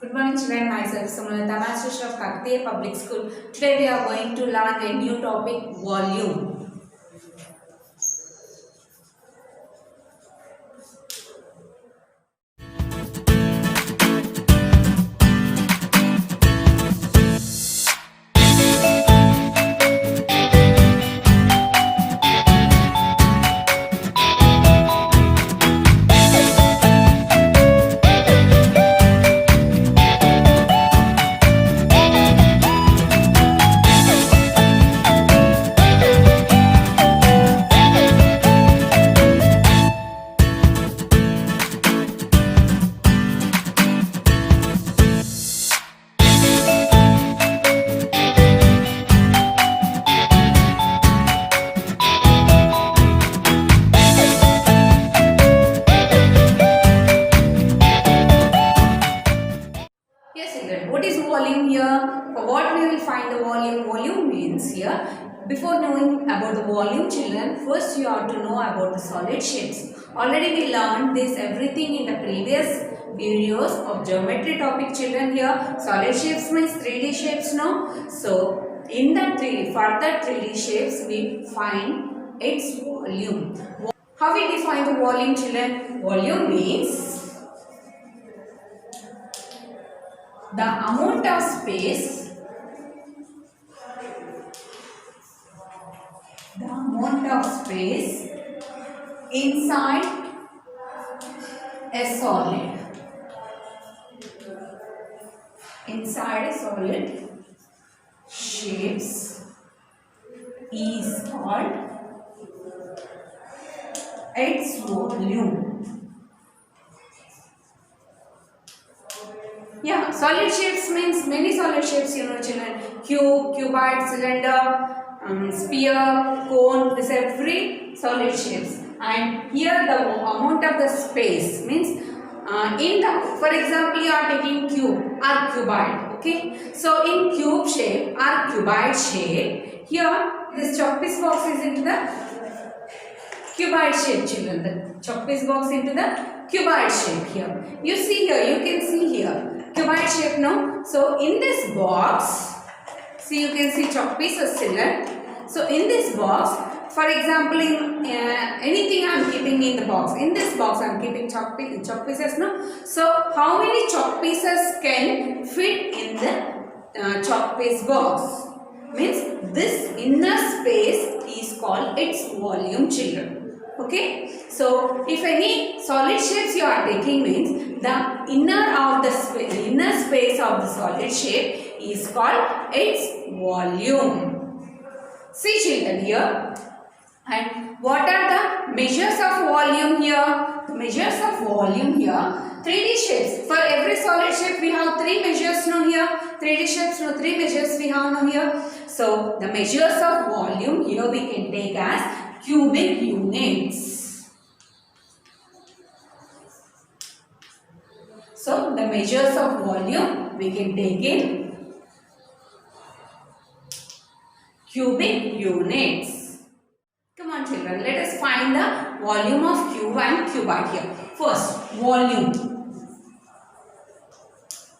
Good morning children, myself Sumalita, Master of Kakatiya Public School. Today we are going to learn a new topic, volume. Yes, children. What is volume here? For what we will find the volume? Volume means here, before knowing about the volume, children, first you have to know about the solid shapes. Already we learned this everything in the previous videos of geometry topic, children. Here, solid shapes means 3D shapes, no? So, in the further 3D shapes, we find its volume. How we define the volume, children? Volume means the amount of space inside a solid shapes is called its volume. Yeah, solid shapes means many solid shapes, children. Cube, cuboid, cylinder, sphere, cone, this every solid shapes. And here the amount of the space means for example, you are taking cube or cuboid, okay. So in cube shape or cuboid shape, here this chalk piece box is into the cuboid shape, children. The chalk piece box into the cuboid shape here. You see here, you can see here. Cuboid shape, no? So in this box, see, you can see chalk pieces, children. So in this box, for example, in anything I am keeping in the box. In this box I am keeping chalk pieces, no? So how many chalk pieces can fit in the chalk piece box? Means this inner space is called its volume, children. Okay, so if any solid shapes you are taking means the inner space of the solid shape is called its volume. See, children, here. And what are the measures of volume here? The measures of volume here, 3D shapes. For every solid shape we have 3 measures now here. 3D shapes, no, 3 measures we have now here. So the measures of volume here we can take as cubic units. So the measures of volume we can take in cubic units. Come on, children, let us find the volume of cube and cuboid here. First, volume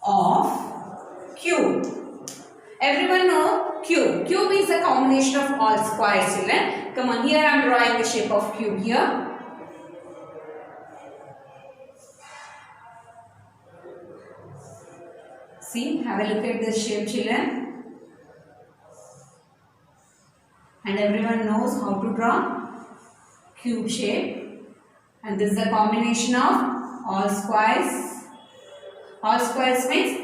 of cube. Everyone know cube. Cube is a combination of all squares, children. Come on, here I am drawing the shape of cube here. See, have a look at this shape, children. And everyone knows how to draw cube shape. And this is a combination of all squares. All squares means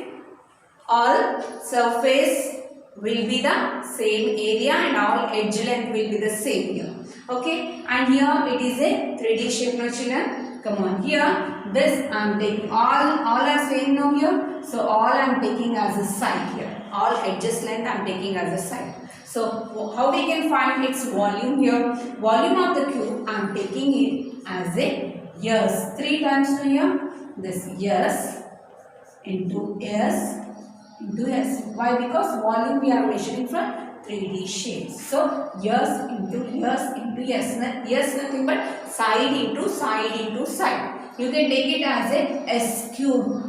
all surface will be the same area and all edge length will be the same here. Okay, and here it is a 3D shape now, children. Come on, here this I am taking all are same now here. So all I am taking as a side here. All edges length I am taking as a side. So how we can find its volume here? Volume of the cube I am taking it as a yes. 3 times now here. This yes into yes into S. Why? Because volume we are measuring from 3D shapes. So, yes into yes into yes. Yes, nothing but side into side into side. You can take it as a S cube.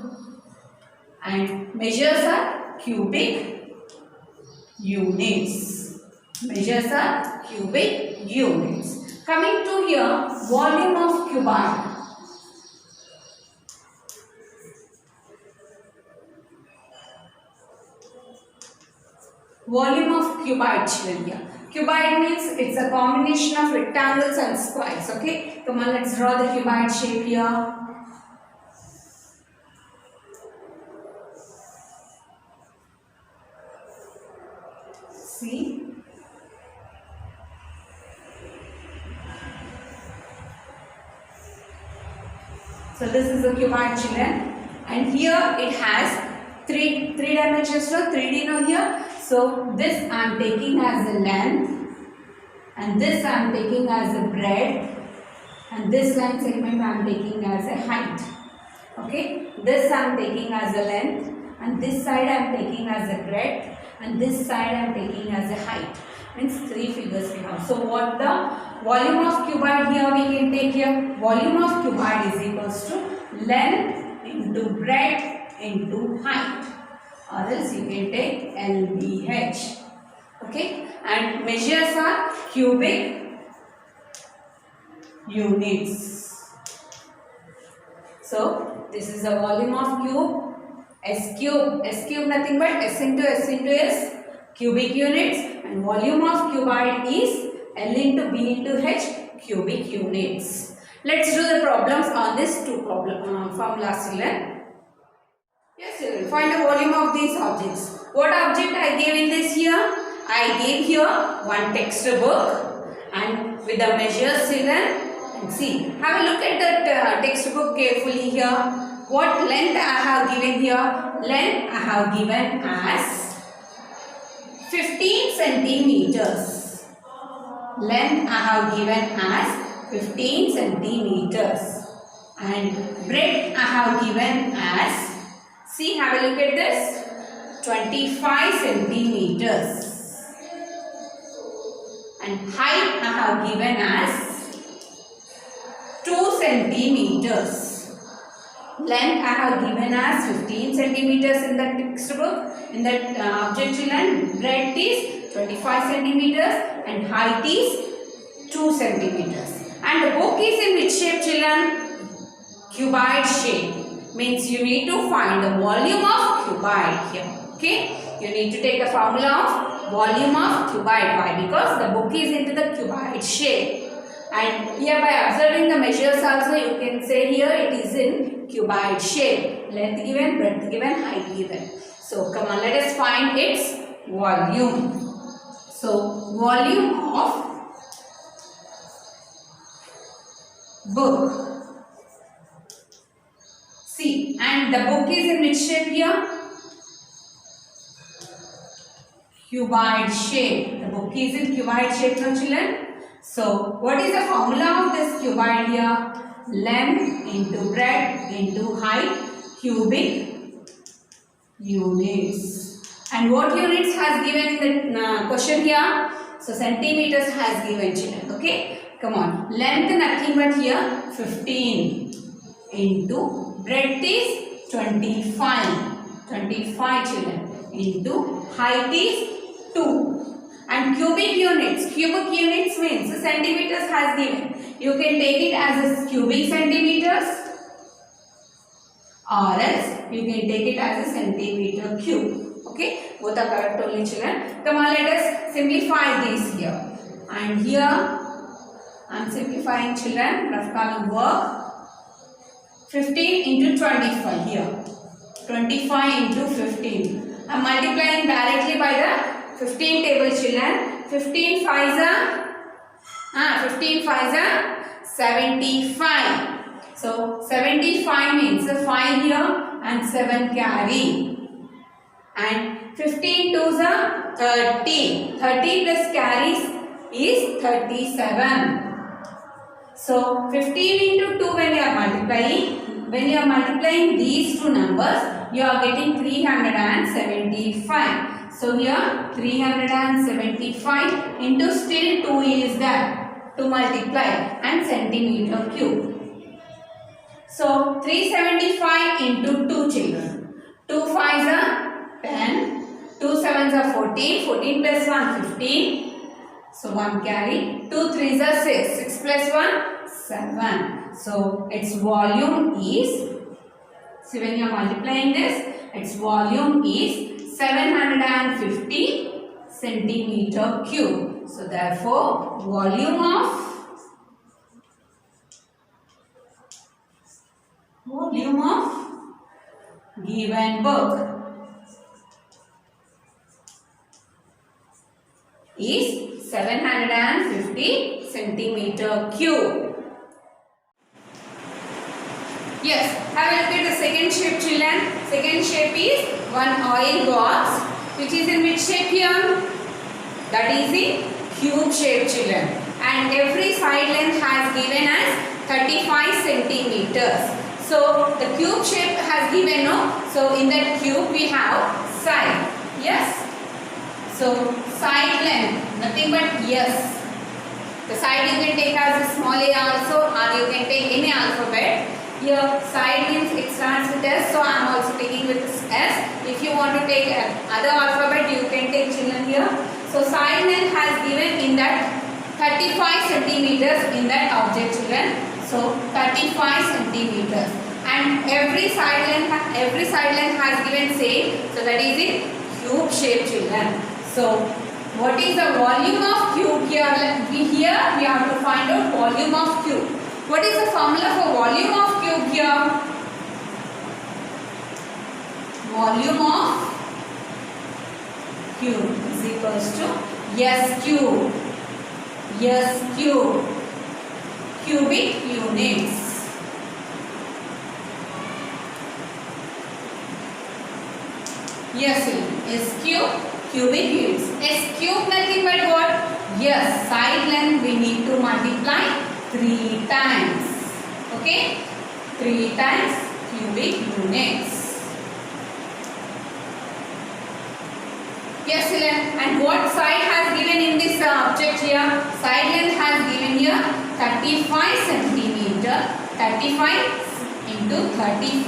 and measures are cubic units. Measures are cubic units. Coming to here, volume of cuboid. Volume of cuboid children here. Cuboid means it's a combination of rectangles and squares. Okay, come on, let's draw the cuboid shape here. See, so this is the cuboid children, and here it has three dimensions, so 3D now here. So this I am taking as a length, and this I am taking as a breadth, and this line segment I am taking as a height. Okay, this I am taking as a length, and this side I am taking as a breadth, and this side I am taking as a height. Means 3 figures we have. So what the volume of cuboid here we can take here? Volume of cuboid is equals to length into breadth into height, or else you can take LBH. Okay, and measures are cubic units. So this is the volume of cube. S cube nothing but S into S, cubic units, and volume of cuboid is L into B into H, cubic units. Let's do the problems on this two formulas children. Yes children, find the volume of these objects. What object I gave in this here? I gave here one textbook and with the measures children. And see, have a look at that textbook carefully here. What length I have given here? Length I have given as 15 centimeters. Length I have given as 15 centimeters. And breadth I have given as, see, have a look at this, 25 centimeters. And height I have given as 2 centimeters. Length I have given as 15 centimeters in the textbook, in that object children. Breadth is 25 centimeters and height is 2 centimeters. And the book is in which shape children? Cuboid shape. Means you need to find the volume of cuboid here. Okay, you need to take the formula of volume of cuboid. Why? Because the book is into the cuboid shape. And here by observing the measures also you can say here it is in cuboid shape. Length given, breadth given, height given. So come on, let us find its volume. So volume of book. See, and the book is in which shape here? Cuboid shape. The book is in cuboid shape now children. So what is the formula of this cuboid here? Length into breadth into height, cubic units. And what units has given in the question here? So centimeters has given children. Okay, come on. Length nothing but here 15 into breadth is 25. 25 children into height is 2. And cubic units means centimeters has given. You can take it as a cubic centimeters or else you can take it as a centimeter cube. Okay, both are correct only children. Come on, let us simplify this here. And here I am simplifying children, rough column work. 15 into 25 here. 25 into 15. I am multiplying directly by the 15 table children. 15 5s are 75. So 75 means 5 here and 7 carry. And 15 2s are 30. 30 plus carries is 37. So 15 into 2 when you are multiplying these two numbers, you are getting 375. So here 375 into still 2 is there to multiply and centimeter cube. So 375 into 2 children. 2 5s are 10, 2 7s are 14, 14 plus 1 15, so 1 carry, 2 3s are 6, 6 plus 1 7, so its volume is, so when you are multiplying this, its volume is 750 centimeter cube. So therefore volume of given book is 750 centimeter cube. Yes, have a look at the second shape, children. Second shape is one oil box, which is in which shape here? That is in cube shape, children. And every side length has given us 35 centimeters. So the cube shape has given, no? So in that cube we have side. Yes. So side length, nothing but yes. The side you can take as a small a also, or you can take any alphabet. Here side means it starts with S, so I am also taking with S. If you want to take other alphabet, you can take, children, here. So side length has given in that 35 centimeters in that object, children. So 35 centimeters, and every side length has given same. So that is in cube shape, children. So what is the volume of cube here? Here we have to find out volume of cube. What is the formula for volume of cube here? Volume of cube is equals to S cube. S cube. Cubic units. Yes, S cube, cubic units. S cube nothing but what? Yes, side length we need to multiply 3 times. Okay? 3 times cubic units. Yes, and what side has given in this object here? Side length has given here 35 centimeter. 35 into 35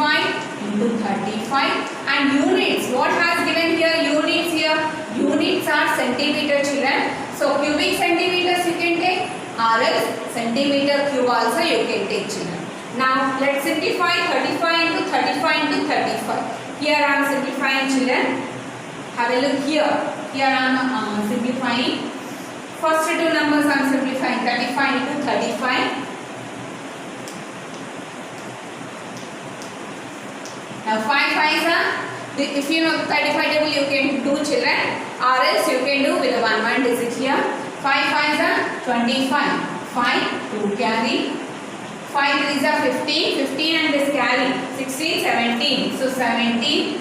into 35, and units. What has given here? Units here. Units are centimeter, children. So cubic centimeters you can take, or else centimeter cube also you can take, children. Now let's simplify 35 into 35 into 35. Here I am simplifying, children. Have a look here. Here I am simplifying. First two numbers I am simplifying. 35 into 35. Now 5 5s are, if you know 35 table you can do, children, or else you can do with a 1 digit here. 5 5s are 25. 5 2 carry. 5 3s are 15. 15 and this carry 16 17. So 17.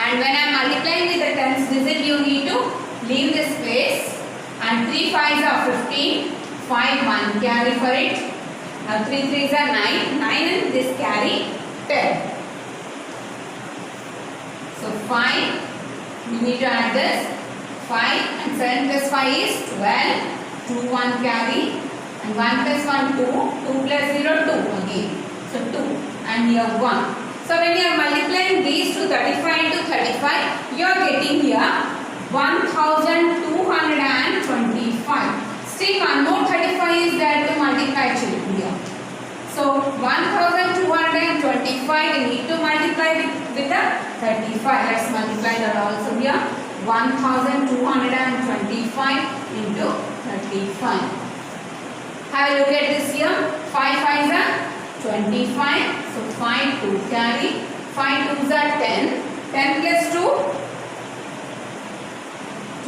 And when I am multiplying with the tens digit, you need to leave this space. And 3 5s are 15. 5 1 carry for it. Now 3 3s are 9. 9 and this carry 10. So 5, we need to add this, 5 and 7 plus 5 is 12, 2 1 carry, and 1 plus 1 2, 2 plus 0 2 again, so 2 and here 1. So when you are multiplying these two, 35 into 35, you are getting here 1225. Still one more 35 is there to multiply, children, here. So 1225 we need to multiply with the 35. Let's multiply that also here. 1225 into 35. Have a look at this here. 5 5s are 25. So 5 2 carry. 5 2s are 10. 10 plus 2,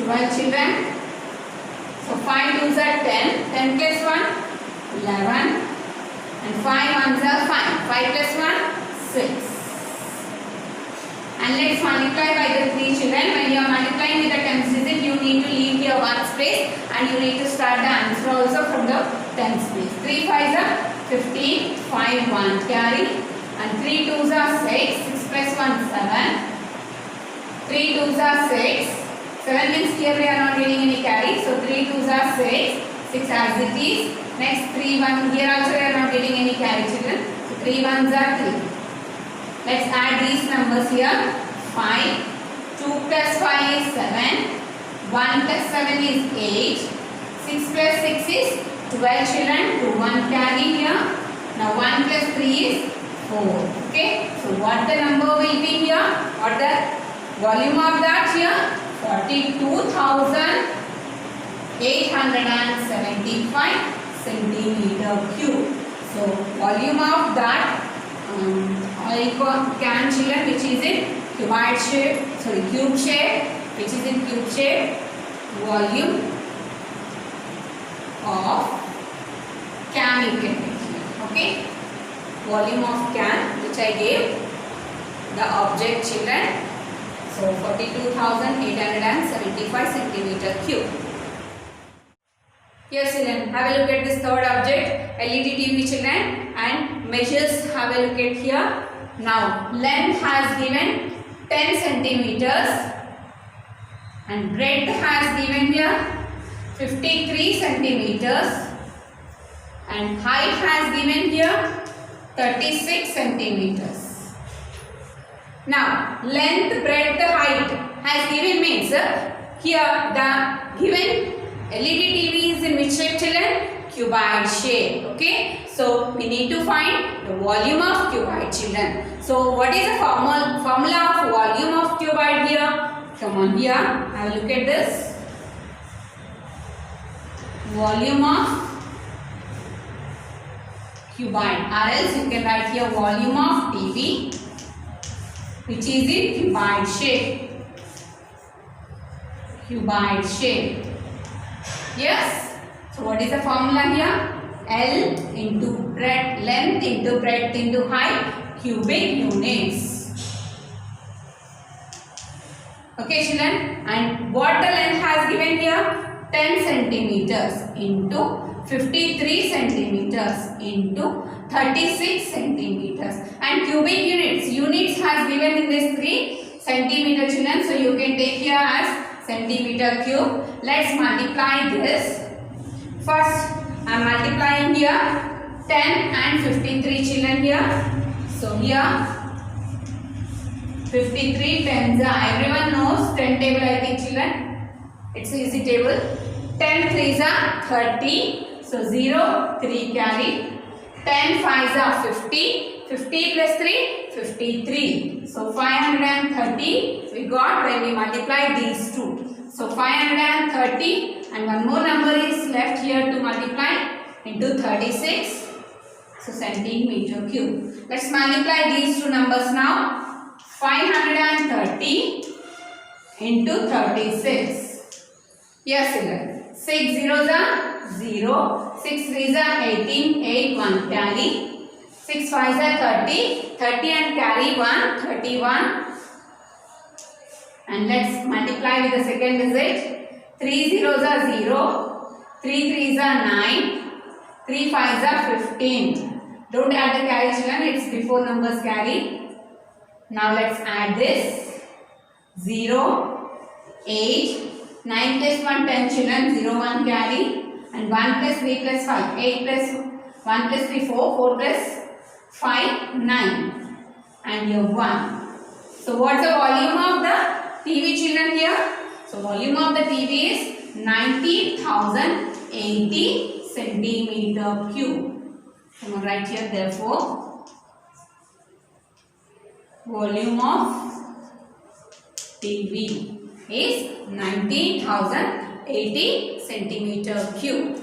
12, children. So 5 2s are 10. 10 plus 1, 11. And 5 1s are 5. 5 plus 1, 6. And let's multiply by the 3, children. When you are multiplying with the tens digit, you need to leave here 1 space and you need to start the answer also from the tens place. 3 5s are 15. 5 1 carry. And 3 2s are 6. 6 plus 1 7. 3 2s are 6. 7 means here we are not getting any carry. So 3 2s are 6. 6 as it is. Next 3 1, here also we are not getting any carry, children. So 3 1s are 3. Let's add these numbers here. 5. 2 plus 5 is 7. 1 plus 7 is 8. 6 plus 6 is 12 children. 2 1 carry here. Now 1 plus 3 is 4. Okay. So what the number will be here? What the volume of that here? 42,875 centimeter cube. So volume of that can children, which is in cube shape, which is in cube shape, volume of can you can make here. Okay, volume of can, which I gave the object children. So 42,875 centimeter cube. Yes children, have a look at this third object, LED TV children, and measures. Have a look at here. Now length has given 10 centimeters and breadth has given here 53 centimeters and height has given here 36 centimeters. Now length, breadth, height has given means here the given LED TV is in which shape children? Cuboid shape. Okay. So we need to find the volume of cuboid children. So what is the formula of volume of cuboid here? Come on here. Have a look at this. Volume of cuboid. Or else you can write here volume of TV, which is in cuboid shape. Cuboid shape. Yes. So what is the formula here? L into breadth, length into breadth into height, cubic units. Okay children, and what the length has given here? 10 centimeters into 53 centimeters into 36 centimeters, and cubic units has given in this 3 centimeter children. So you can take here as centimeter cube. Let's multiply this. First I am multiplying here 10 and 53 children here. So here 53 tens are, everyone knows 10 table I think children. It's easy table. 10 threes are 30. So 0, 3 carry. 10 fives are 50. 50 plus 3, 53. So 530 we got when we multiply these two. So 530 and one more number is left here to multiply into 36. So centimeter cube. Let's multiply these two numbers now. 530 into 36. Yes, 6 zeros are 0. 6 threes are 18. 8 1 carry. 6 fives are 30. 30 and carry 1. 31. And let's multiply with the second digit. 3 zeros are 0. 3 threes are 9. 3 fives are 15. Don't add the carry children. It's before numbers carry. Now let's add this. 0, 8. 9 plus 1, 10 children. 0, 1 carry. And 1 plus 3 plus 5. 8 plus 1 plus 3, 4. 4 plus 5, 9. And here 1. So what's the volume of the TV children here? So volume of the TV is 90,080 centimeter cube. I'm going to write here therefore volume of TV is 90,080 centimeter cube.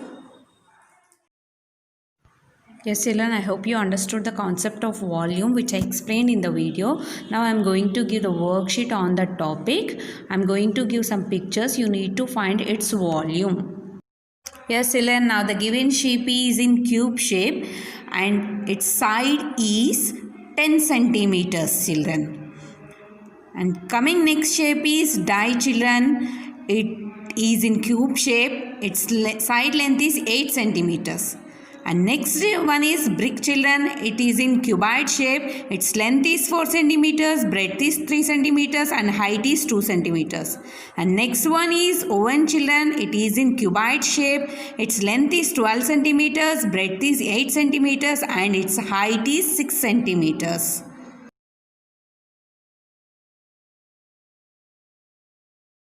Yes children, I hope you understood the concept of volume which I explained in the video. Now I am going to give the worksheet on that topic. I am going to give some pictures. You need to find its volume. Yes children, now the given shape is in cube shape and its side is 10 centimeters children. And coming next shape is die children. It is in cube shape. Its side length is 8 centimeters. And next one is brick children. It is in cuboid shape. Its length is 4 centimeters, breadth is 3 centimeters and height is 2 centimeters. And next one is oven children. It is in cuboid shape. Its length is 12 centimeters, breadth is 8 centimeters and its height is 6 centimeters.